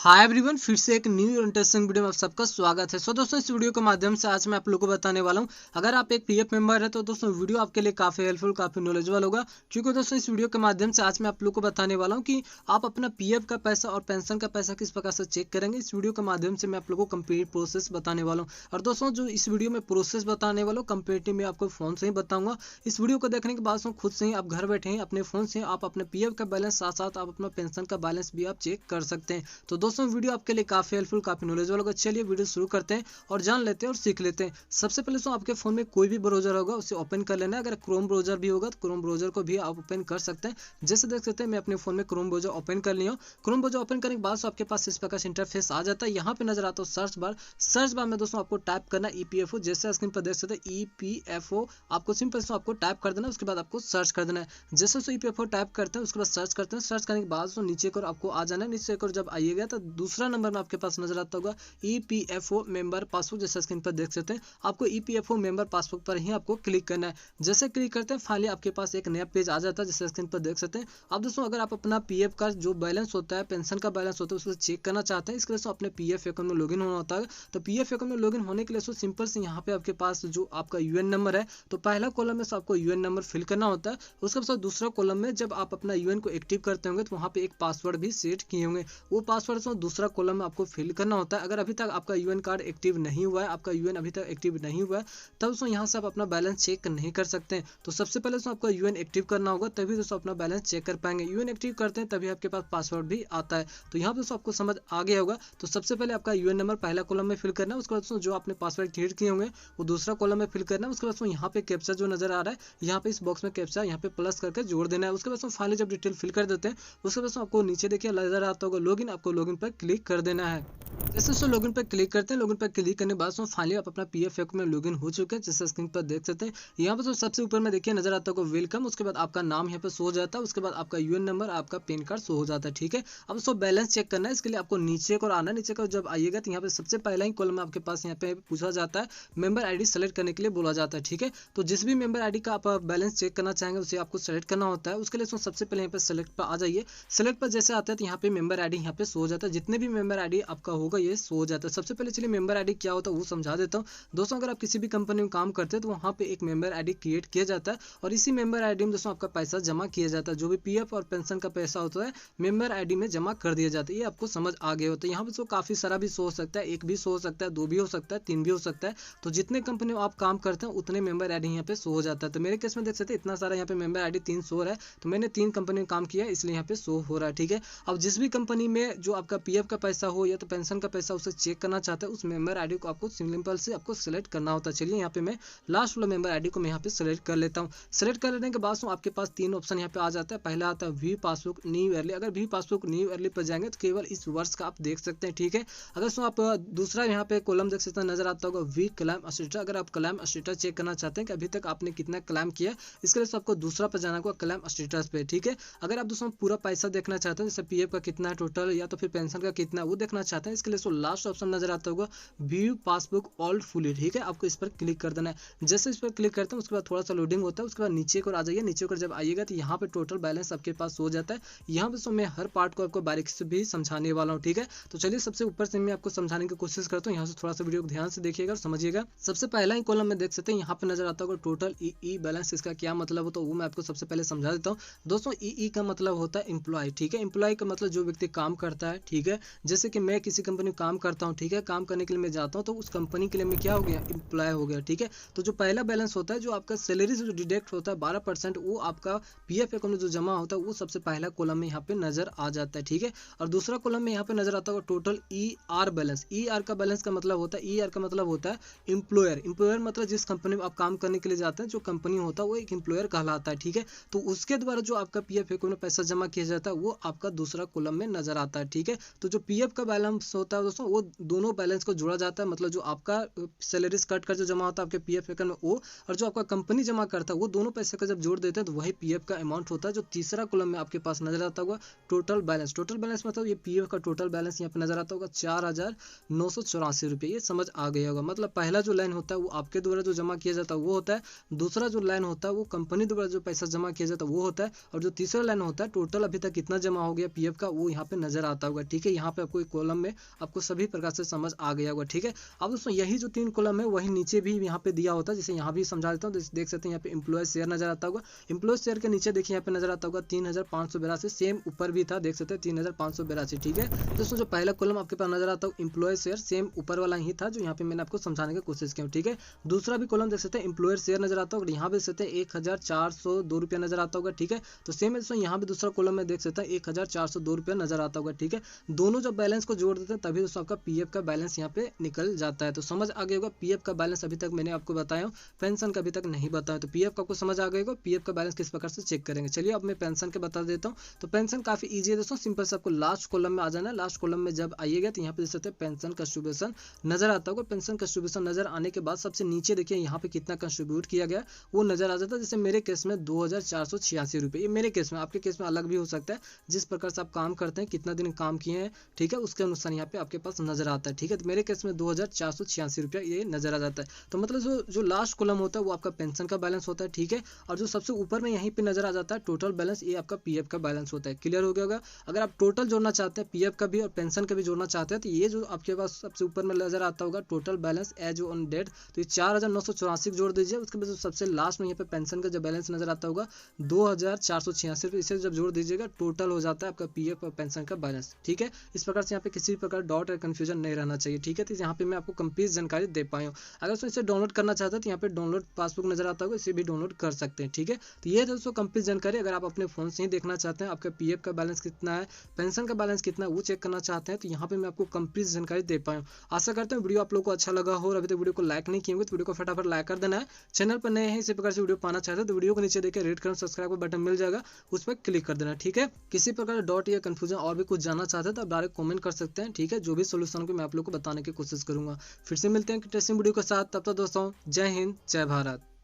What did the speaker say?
Hi everyone, फिर से एक न्यू इंटरेस्टिंग वीडियो में आप सबका स्वागत है। दोस्तों, इस वीडियो के माध्यम से आज मैं आप लोगों को बताने वाला हूं, अगर आप एक पीएफ मेंबर है तो दोस्तों वीडियो आपके लिए काफी हेल्पफुल, काफी नॉलेजेबल होगा। क्योंकि दोस्तों इस वीडियो के माध्यम से आज मैं आप लोगों को बताने वाला हूं कि आप अपना पीएफ का पैसा और पेंशन का पैसा किस प्रकार से चेक करेंगे। इस वीडियो के माध्यम से मैं आप लोगों को कंप्लीट प्रोसेस बताने वाला हूँ। और दोस्तों, जो इस वीडियो में प्रोसेस बताने वाला हूँ कंप्लीटली मैं आपको फोन से ही बताऊंगा। इस वीडियो को देखने के बाद खुद से ही आप घर बैठे हैं अपने फोन से आप अपने पीएफ का बैलेंस, साथ साथ आप अपना पेंशन का बैलेंस भी आप चेक कर सकते हैं। तो दोस्तों वीडियो आपके लिए काफी हेल्पफुल, काफी नॉलेजेबल होगा। चलिए वीडियो शुरू करते हैं और जान लेते हैं और सीख लेते हैं। सबसे पहले तो आपके फोन में कोई भी ब्राउजर होगा उसे ओपन कर लेना है। अगर क्रोम ब्राउजर भी होगा तो क्रोम ब्राउजर को भी आप ओपन कर सकते हैं। जैसे देख सकते हैं मैं अपने फोन में क्रोम ब्राउजर ओपन कर लिया हूं। क्रोम ब्राउजर ओपन करने के बाद आपके पास इस प्रकार से इंटरफेस आ जाता है। यहाँ पे नजर आता है सर्च बार। सर्च बार में दोस्तों आपको टाइप करना ईपीएफओ। जैसे स्क्रीन पर देख सकते हैं ईपीएफओ, आपको सिंपल से आपको टाइप कर देना है। उसके बाद आपको सर्च कर देना है। जैसे ईपीएफओ टाइप करते हैं उसके बाद सर्च करते हैं। सर्च करने के बाद नीचे को आपको आ जाना है। नीचे को जब आइएगा तो दूसरा नंबर में आपके पास नजर आता होगा ईपीएफओ मेंबर पासबुक। जैसे स्क्रीन पर देख सकते हैं आपको ईपीएफओ मेंबर पासबुक पर ही आपको क्लिक करना है। जैसे क्लिक करते हैं फाइनली आपके पास एक नया पेज आ जाता है। जैसे स्क्रीन पर देख सकते हैं। अब दोस्तों अगर आप अपना पीएफ का जो बैलेंस होता है, पेंशन का बैलेंस होता है, उसको चेक करना चाहते हैं, इसके लिए अपने पीएफ अकाउंट में लॉगिन होना होता है। तो पीएफ अकाउंट में लॉगिन होने के लिए सिंपल से यहाँ पे आपके पास जो आपका यूएन नंबर है, तो पहला कॉलम में आपको यूएन नंबर फिल करना होता है। उसके बाद दूसरा कॉलम में जब आप अपना यूएन को एक्टिव करते होंगे तो वहाँ पे एक पासवर्ड भी सेट किए होंगे। वो पासवर्ड दूसरा कॉलम में आपको फिल करना होता है। अगर अभी तक आपका यूएन कार्ड एक्टिव नहीं हुआ है, आपका यूएन अभी तक एक्टिव नहीं हुआ है, तब दोस्तों यहाँ से आप अपना बैलेंस चेक नहीं कर सकते हैं। तो सबसे पहले दोस्तों आपका यूएन एक्टिव करना होगा, तभी दोस्तों अपना बैलेंस चेक कर पाएंगे। यूएन एक्टिव करते हैं तभी आपके पास पासवर्ड भी आता है। तो यहाँ पे दोस्तों आपको समझ आ गया होगा। तो सबसे पहले आपका यूएन नंबर पहला कॉलम में फिल करना है। उसके बाद दोस्तों जो आपने पासवर्ड क्रिएट किए होंगे वो दूसरा कॉलम में फिल करना है। उसके बाद दोस्तों यहाँ पे कैप्चा जो नजर आ रहा है, यहाँ पे इस बॉक्स में कैप्चा यहाँ पे प्लस करके जोड़ देना है। उसके बाद फाइनली जब डिटेल फिल कर देते हैं उसके बाद आपको नीचे देखिए नजर आता होगा लॉगिन, आपको लॉगिन पर क्लिक कर देना है। जैसे लॉगिन पर क्लिक करते हैं, लॉगिन पर क्लिक करने के बाद फाइनली आप अपना पीएफ अकाउंट में लॉगिन हो चुके हैं। जैसे स्क्रीन पर देख सकते हैं यहाँ पर सबसे ऊपर में देखिए नजर आता है वेलकम। उसके बाद आपका नाम यहाँ पे शो हो जाता है। उसके बाद आपका यूएन नंबर, आपका पैन कार्ड शो हो जाता है। ठीक है, अब उसको बैलेंस चेक करना है। इसके लिए आपको नीचे को आना है। नीचे को जब आइएगा तो यहाँ पे सबसे पहला ही कॉलम में आपके पास यहाँ पे पूछा जाता है, मेंबर आईडी सेलेक्ट करने के लिए बोला जाता है। ठीक है, तो जिस भी मेंबर आईडी का आप बैलेंस चेक करना चाहेंगे उसे आपको सेलेक्ट करना होता है। उसके लिए सबसे पहले यहाँ पे सेलेक्ट पर आ जाइए। सेलेक्ट पर जैसे आता है तो यहाँ पे मेंबर आईडी यहाँ पे शो हो जाता है। जितने भी मेंबर आईडी आपका होगा ये शो हो जाता है। सबसे पहले चलिए मेंबर आईडी क्या होता है वो समझा देता हूँ। दोस्तों अगर आप किसी भी कंपनी में काम करते हैं तो वहाँ पे एक मेंबर आईडी क्रिएट किया जाता है और इसी मेंबर आईडी में दोस्तों आपका पैसा जमा किया जाता है। जो भी पीएफ और पेंशन का पैसा होता है मेंबर आईडी में जमा कर दिया जाता है। ये आपको समझ आ गया होता है। यहाँ पे काफी सारा भी शो हो सकता है, एक भी शो हो सकता है, दो भी हो सकता है, तीन भी हो सकता है। तो जितने कंपनी में आप काम करते हैं उतने मेंबर आईडी यहाँ पे शो हो जाता है। तो मेरे केस में देख सकते हैं इतना सारा यहाँ पे मेंबर आईडी 3 शो हो रहा है। तो मैंने 3 कंपनी में काम किया इसलिए यहाँ पे शो हो रहा है। ठीक है, अब जिस भी कंपनी में जो आपका पीएफ का पैसा हो या तो पेंशन का पैसा उसे चेक करना चाहते हैं, उस मेंबर आईडी को आपको सिंपल से आपको सिलेक्ट करना होता है। चलिए यहाँ पे मैं लास्ट वाला मेंबर आईडी को मैं यहाँ पे सिलेक्ट कर लेता हूँ। सिलेक्ट कर लेने के बाद आपके पास 3 ऑप्शन यहाँ पे आ जाता है। पहला आता है व्यू पासबुक न्यू ईयरली। अगर व्यू पासबुक न्यू ईयरली पर जाएंगे तो केवल इस वर्ष का आप देख सकते हैं। ठीक है, अगर आप दूसरा यहाँ पे कॉलम देख सकते हैं नजर आता होगा वी क्लेम स्टेटस। अगर आप क्लेम स्टेटस चेक करना चाहते हैं कि अभी तक आपने कितना क्लेम किया, इसके लिए आपको दूसरा पर जाना होगा क्लेम स्टेटस पे। ठीक है, अगर आप दोस्तों पूरा पैसा देखना चाहते हैं जैसे पीएफ का कितना है टोटल या तो फिर पेंशन का कितना है वो देखना चाहते हैं, इसके लिए लास्ट ऑप्शन नजर आता होगा व्यू पासबुक ऑल फुली। ठीक है, आपको इस पर क्लिक कर देना है। जैसे इस पर क्लिक करते हैं उसके बाद थोड़ा सा लोडिंग होता है। उसके बाद नीचे को आ जाइए। नीचे को जब आइएगा तो यहाँ पे टोटल बैलेंस आपके पास हो जाता है। यहाँ पे मैं हर पार्ट को आपको बारीकी से भी समझाने वाला हूँ। ठीक है, तो चलिए सबसे ऊपर से मैं आपको समझाने की कोशिश करता हूँ। यहाँ से थोड़ा सा वीडियो को ध्यान से देखिएगा और समझिएगा। सबसे पहला ही कॉलम में देख सकते हैं यहाँ पे नजर आता होगा टोटल ई बैलेंस। इसका क्या मतलब होता है वो मैं आपको सबसे पहले समझा देता हूँ। दोस्तों ई का मतलब होता है एम्प्लॉय। ठीक है, एम्प्लॉय का मतलब जो व्यक्ति काम करता है। ठीक है, जैसे कि मैं किसी कंपनी में काम करता हूँ। ठीक है, काम करने के लिए मैं जाता हूँ तो उस कंपनी के लिए मैं क्या हो गया, एम्प्लॉय हो गया। ठीक है, तो जो पहला बैलेंस होता है जो आपका सैलरी से जो डिडक्ट होता है 12%, वो आपका पीएफ अकाउंट में जो जमा होता है वो सबसे पहला कॉलम में यहाँ पे नजर आ जाता है। ठीक है, और दूसरा कॉलम में यहाँ पे नजर आता है total E R balance. E R का बैलेंस का मतलब होता है, ई आर का मतलब होता है एम्प्लॉयर। एम्प्लॉयर मतलब जिस कंपनी में आप काम करने के लिए जाते हैं, जो कंपनी होता है वो एक एम्प्लॉयर कहलाता है। ठीक है, तो उसके द्वारा जो आपका पीएफ अकाउंट में पैसा जमा किया जाता है वो आपका दूसरा कॉलम में नजर आता है। ठीक है, तो जो पीएफ का बैलेंस होता होता है दोस्तों, वो दोनों बैलेंस को जोड़ा जाता है। मतलब जो आपका सैलरीज कट कर जो जमा होता है आपके पीएफ अकाउंट में वो, और जो आपका कंपनी जमा करता है वो दोनों पैसे का जब जोड़ देते हैं तो वही पीएफ का अमाउंट होता है। जो तीसरा कॉलम में आपके पास नजर आता होगा टोटल बैलेंस। टोटल बैलेंस मतलब ये पीएफ का टोटल बैलेंस यहाँ पे नजर आता होगा 4,984 रुपये। ये समझ आ गया होगा। मतलब पहला जो लाइन होता है वो आपके द्वारा जो जमा किया जाता है वो होता है, दूसरा जो लाइन होता है वो कंपनी द्वारा जो पैसा जमा किया जाता है वो होता है, और जो तीसरा लाइन होता है टोटल अभी तक कितना जमा हो गया पीएफ का वो यहाँ पे नजर आता होगा। ठीक है, यहाँ पे आपको एक कॉलम में आपको सभी प्रकार से समझ आ गया होगा। ठीक है, अब दोस्तों यही जो 3 कॉलम है वही नीचे भी यहाँ पे दिया होता है, जैसे यहाँ भी समझा देता हूँ। देख सकते हैं यहाँ पे एम्प्लॉय शेयर नजर आता होगा। एम्प्लॉय शेयर के नीचे देखिए यहाँ पे नजर आता होगा 3,582, सेम ऊपर भी था, देख सकते हैं 3,582। ठीक है दोस्तों, जो पहला कॉलम आपके पास नजर आता है एम्प्लॉय शेयर सेम ऊपर वाला ही था जो यहाँ पे मैंने आपको समझाने की कोशिश की। ठीक है, दूसरा भी कॉलम देख सकते हैं एम्प्लॉयर शेयर नजर आता होगा, यहाँ पे देख सकते हैं 1,402 रुपया नजर आता होगा। ठीक है, तो सेम है दोस्तों यहाँ भी दूसरा कॉलम में देख सकते हैं 1,402 रुपया नजर आता होगा। ठीक है, दोनों जब बैलेंस को जोड़ देते हैं तभी दोस्तों आपका पीएफ का बैलेंस यहाँ पे निकल जाता है। तो समझ आ गया होगा पीएफ का बैलेंस अभी तक मैंने आपको बताया, पेंशन का अभी तक नहीं बताया। तो पीएफ का आपको समझ आ गया होगा पीएफ का बैलेंस किस प्रकार से चेक करेंगे। चलिए अब मैं पेंशन के बता देता हूँ। तो पेंशन काफी ईजी है दोस्तों, सिंपल से आपको लास्ट कॉलम में आ जाना है। लास्ट कॉलम में जब आइएगा तो यहाँ पे देख सकते हैं पेंशन कंट्रीब्यूशन नजर आता होगा। पेंशन कंट्रीब्यूशन नजर आने के बाद सबसे नीचे देखिए यहाँ पे कितना कंट्रीब्यूट किया गया वो नजर आ जाता है। जैसे मेरे केस में 2,486 रुपये, ये मेरे केस में, आपके केस में अलग भी हो सकता है। जिस प्रकार से आप काम करते हैं, कितना दिन काम किए हैं, ठीक है, उसके अनुसार यहाँ पे आपके पास नजर आता है। ठीक है, तो मेरे केस में 2,486 रुपया ये नजर आ जाता है। तो मतलब जो लास्ट कॉलम होता है वो आपका पेंशन का बैलेंस होता है। ठीक है, और जो सबसे ऊपर में यहीं पे नजर आ जाता है टोटल बैलेंस, ये आपका पीएफ का बैलेंस होता है। क्लियर हो गया होगा। अगर आप टोटल जोड़ना चाहते हैं पीएफ का भी और पेंशन का भी जोड़ना चाहते हैं तो ये जो आपके पास सबसे ऊपर में नजर आता होगा total balance as on date, तो ये 4,984 जोड़ दीजिए। उसके बाद सबसे लास्ट में यहाँ पे पेंशन का जो बैलेंस नजर आता होगा 2,486 रुपये, इसे जब जोड़ दीजिएगा टोटल हो जाता है आपका पीएफ और पेंशन का बैलेंस। ठीक है, इस प्रकार से यहाँ पे किसी प्रकार डॉट और कंफ्यूजन नहीं रहना चाहिए। ठीक है, तो यहाँ पे मैं आपको कंप्लीट जानकारी दे पाया हूँ। अगर दोस्तों इसे डाउनलोड करना चाहते हैं तो यहाँ पे डाउनलोड पासबुक नजर आता होगा, इसे भी डाउनलोड कर सकते हैं। ठीक है, तो ये दोस्तों कंप्लीट जानकारी। अगर आप अपने फोन से ही देखना चाहते हैं आपका पीएफ का बैलेंस कितना है, पेंशन का बैलेंस कितना है वो चेक करना चाहते हैं तो यहाँ पे मैं आपको कंप्लीट जानकारी दे पाया हूँ। आशा करते हैं वीडियो आप लोगों को अच्छा लगा हो, और अभी तक वीडियो को लाइक नहीं किए होंगे तो वीडियो को फटाफट लाइक कर देना है। चैनल पर नए हैं इसी प्रकार से वीडियो पाना चाहते हैं तो वीडियो को नीचे देखिए रेड कलर सब्सक्राइब का बटन मिल जाएगा, उस पर क्लिक कर देना। ठीक है, किसी प्रकार डॉट या कंफ्यूजन और भी कुछ जानना चाहते हैं तो आप डायरेक्ट कमेंट कर सकते हैं। ठीक है, जो भी सोल्यूशन को मैं आप लोग को बताने की कोशिश करूंगा। फिर से मिलते हैं इंटरेस्टिंग वीडियो के साथ, तब तक दोस्तों जय हिंद जय भारत।